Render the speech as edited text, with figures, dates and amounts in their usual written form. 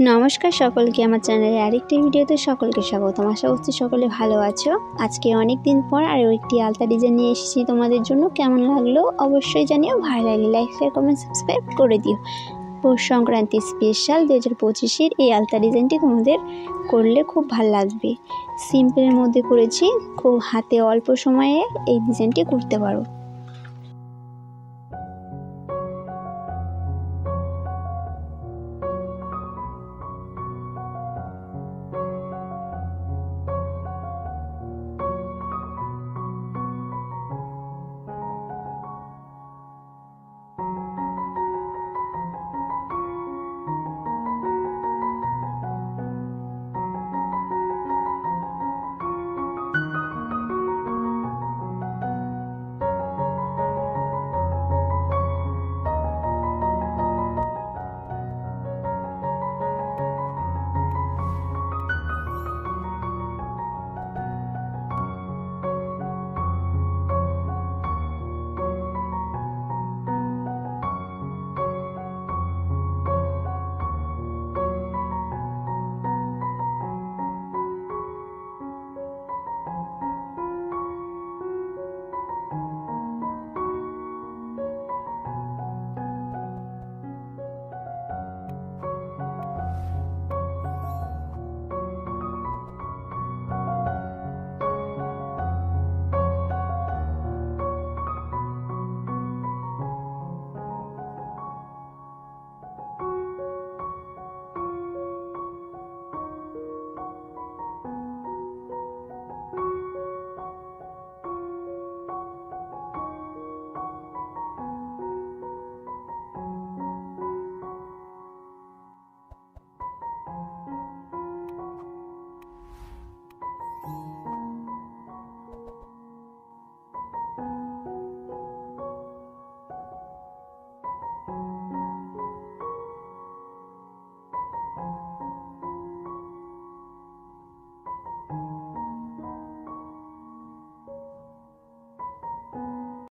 নমস্কার সকলকে আমার চ্যানেলে আরেকটি ভিডিওতে সকলকে স্বাগতম। আশা করছি সকলে ভালো আছো। আজকে অনেক দিন পর আরও একটি আলতা ডিজাইন নিয়ে এসেছি তোমাদের জন্য। কেমন লাগলো অবশ্যই জানিও, ভালো লাগলে লাইক শেয়ার কমেন্ট সাবস্ক্রাইব করে দিও। পৌষ সংক্রান্তি স্পেশাল 2025-এর এই আলতা ডিজাইনটি তোমাদের করলে খুব ভালো লাগবে। সিম্পলের মধ্যে করেছি, খুব হাতে অল্প সময়ে এই ডিজাইনটি করতে পারো।